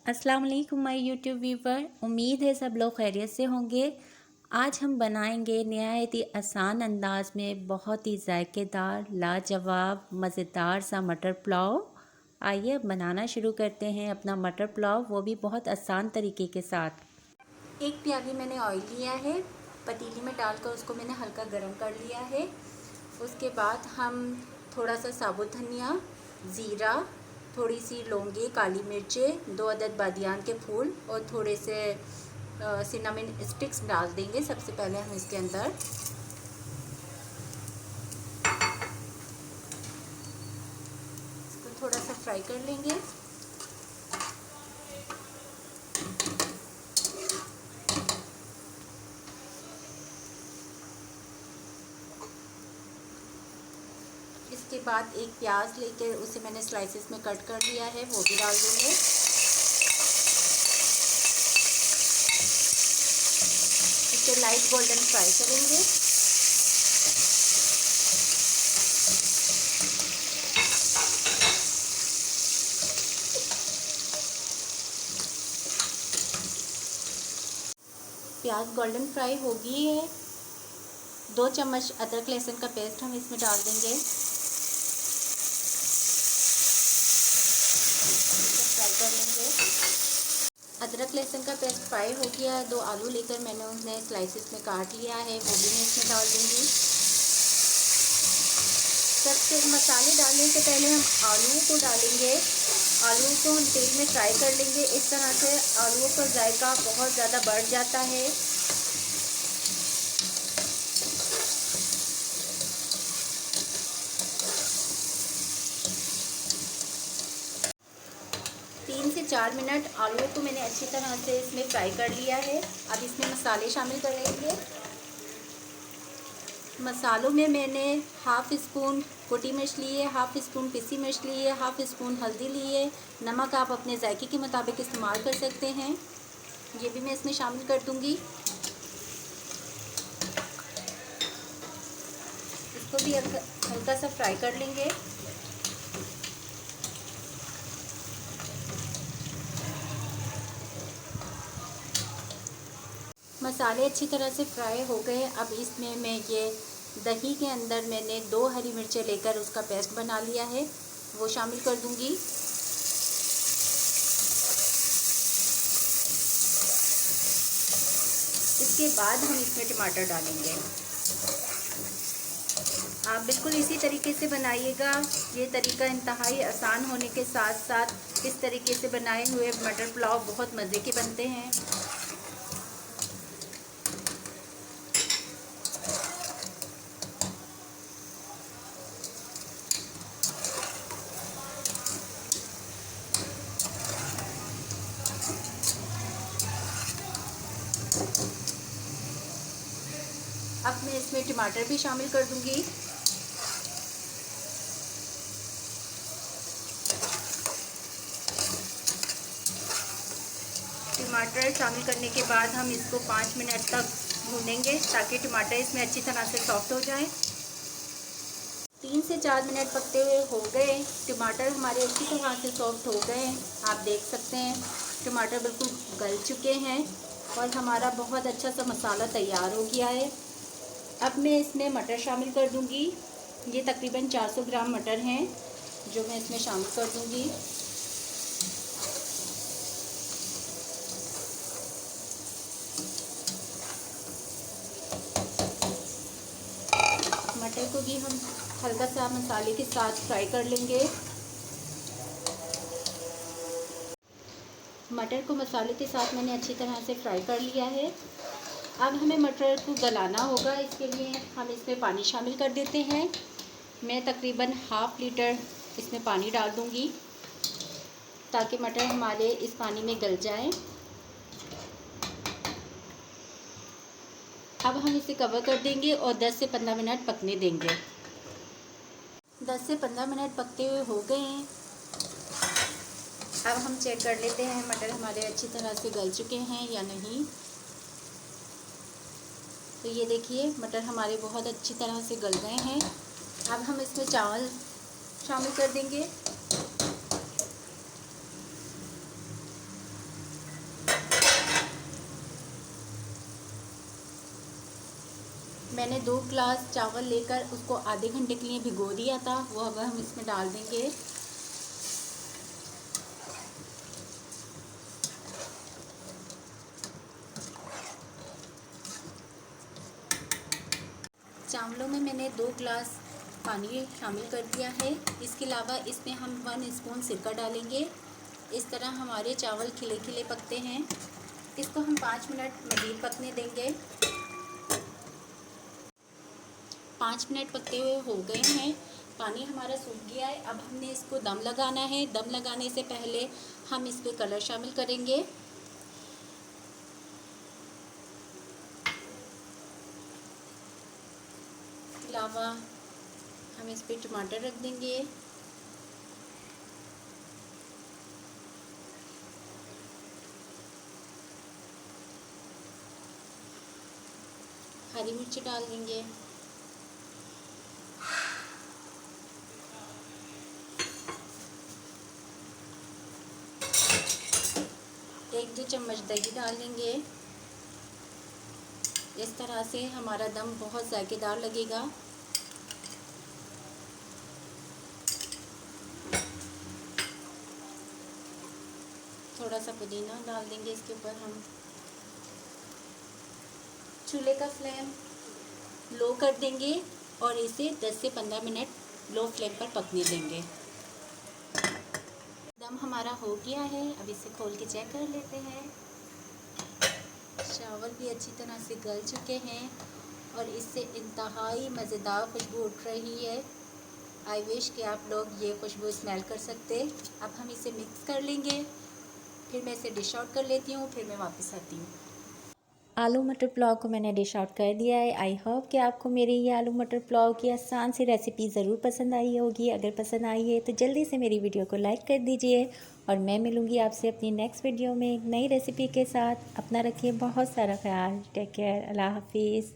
अस्सलाम वालेकुम my YouTube viewer. उम्मीद है सब लोग खैरियत से होंगे। आज हम बनाएंगे नहायत ही आसान अंदाज में बहुत ही जायकेदार लाजवाब मज़ेदार सा मटर पुलाव। आइए अब बनाना शुरू करते हैं अपना मटर पुलाव, वो भी बहुत आसान तरीके के साथ। एक प्याली मैंने ऑयल लिया है, पतीली में डालकर उसको मैंने हल्का गर्म कर लिया है। उसके बाद हम थोड़ा सा साबुत धनिया, ज़ीरा, थोड़ी सी लौंगी, काली मिर्चें, 2 अदद बादियान के फूल और थोड़े से सिनामन स्टिक्स डाल देंगे। सबसे पहले हम इसके अंदर इसको थोड़ा सा फ्राई कर लेंगे। इसके बाद एक प्याज लेकर उसे मैंने स्लाइसेस में कट कर लिया है, वो भी डाल देंगे। इसे लाइट गोल्डन फ्राई करेंगे। प्याज गोल्डन फ्राई हो गई है। 2 चम्मच अदरक लहसुन का पेस्ट हम इसमें डाल देंगे। फ्राई कर लेंगे। अदरक लहसुन का पेस्ट फ्राई हो गया है। 2 आलू लेकर मैंने उन्हें स्लाइसेस में काट लिया है, वो भी मैं इसमें डाल दूँगी। सबसे मसाले डालने से पहले हम आलूओं को डालेंगे। आलूओं को हम तेल में फ्राई कर लेंगे। इस तरह से आलूओं का जायका बहुत ज़्यादा बढ़ जाता है। तीन से 4 मिनट आलूओं को मैंने अच्छी तरह से इसमें फ्राई कर लिया है। अब इसमें मसाले शामिल करेंगे। मसालों में मैंने हाफ़ स्पून कुटी मिर्च ली है, हाफ़ स्पून पिसी मिर्च ली है, हाफ़ स्पून हल्दी ली है। नमक आप अपने जायके के मुताबिक इस्तेमाल कर सकते हैं, ये भी मैं इसमें शामिल कर दूंगी। इसको भी हल्का सा फ्राई कर लेंगे। मसाले अच्छी तरह से फ्राई हो गए। अब इसमें मैं ये दही के अंदर मैंने 2 हरी मिर्चें लेकर उसका पेस्ट बना लिया है, वो शामिल कर दूंगी। इसके बाद हम इसमें टमाटर डालेंगे। आप बिल्कुल इसी तरीके से बनाइएगा। ये तरीका इंतहाई आसान होने के साथ साथ इस तरीके से बनाए हुए मटर पुलाव बहुत मज़े के बनते हैं। अब मैं इसमें टमाटर भी शामिल कर दूंगी। टमाटर शामिल करने के बाद हम इसको 5 मिनट तक भूनेंगे ताकि टमाटर इसमें अच्छी तरह से सॉफ्ट हो जाए। 3 से 4 मिनट पकते हुए हो गए। टमाटर हमारे अच्छी तरह से सॉफ्ट हो गए हैं। आप देख सकते हैं टमाटर बिल्कुल गल चुके हैं और हमारा बहुत अच्छा सा मसाला तैयार हो गया है। अब मैं इसमें मटर शामिल कर दूंगी। ये तकरीबन 400 ग्राम मटर हैं जो मैं इसमें शामिल कर दूंगी। मटर को भी हम हल्का सा मसाले के साथ फ्राई कर लेंगे। मटर को मसाले के साथ मैंने अच्छी तरह से फ्राई कर लिया है। अब हमें मटर को गलाना होगा, इसके लिए हम इसमें पानी शामिल कर देते हैं। मैं तकरीबन ½ लीटर इसमें पानी डाल दूंगी ताकि मटर हमारे इस पानी में गल जाएं। अब हम इसे कवर कर देंगे और 10 से 15 मिनट पकने देंगे। 10 से 15 मिनट पकते हुए हो गए हैं। अब हम चेक कर लेते हैं मटर हमारे अच्छी तरह से गल चुके हैं या नहीं। तो ये देखिए मटर हमारे बहुत अच्छी तरह से गल गए हैं। अब हम इसमें चावल शामिल कर देंगे। मैंने 2 ग्लास चावल लेकर उसको आधे घंटे के लिए भिगो दिया था, वो अब हम इसमें डाल देंगे। चावलों में मैंने 2 ग्लास पानी शामिल कर दिया है। इसके अलावा इसमें हम 1 स्पून सिरका डालेंगे। इस तरह हमारे चावल खिले खिले पकते हैं। इसको हम 5 मिनट मज़ीद पकने देंगे। 5 मिनट पकते हुए हो गए हैं, पानी हमारा सूख गया है। अब हमने इसको दम लगाना है। दम लगाने से पहले हम इस पर कलर शामिल करेंगे। अलावा हम इस पर टमाटर रख देंगे। हरी मिर्च डाल देंगे। एक 2 चम्मच दही डाल देंगे। इस तरह से हमारा दम बहुत जायकेदार लगेगा। थोड़ा सा पुदीना डाल देंगे इसके ऊपर हम। चूल्हे का फ्लेम लो कर देंगे और इसे 10 से 15 मिनट लो फ्लेम पर पकने देंगे। दम हमारा हो गया है। अब इसे खोल के चेक कर लेते हैं। चावल भी अच्छी तरह से गल चुके हैं और इससे इंतहाई मज़ेदार खुशबू उठ रही है। आई विश कि आप लोग ये खुशबू स्मेल कर सकते। अब हम इसे मिक्स कर लेंगे। फिर मैं इसे डिश आउट कर लेती हूँ, फिर मैं वापस आती हूँ। आलू मटर पुलाव को मैंने डिश आउट कर दिया है। आई होप कि आपको मेरी ये आलू मटर पुलाव की आसान सी रेसिपी ज़रूर पसंद आई होगी। अगर पसंद आई है तो जल्दी से मेरी वीडियो को लाइक कर दीजिए और मैं मिलूँगी आपसे अपनी नेक्स्ट वीडियो में एक नई रेसिपी के साथ। अपना रखिए बहुत सारा ख्याल। Take care. अल्लाह हाफिज़।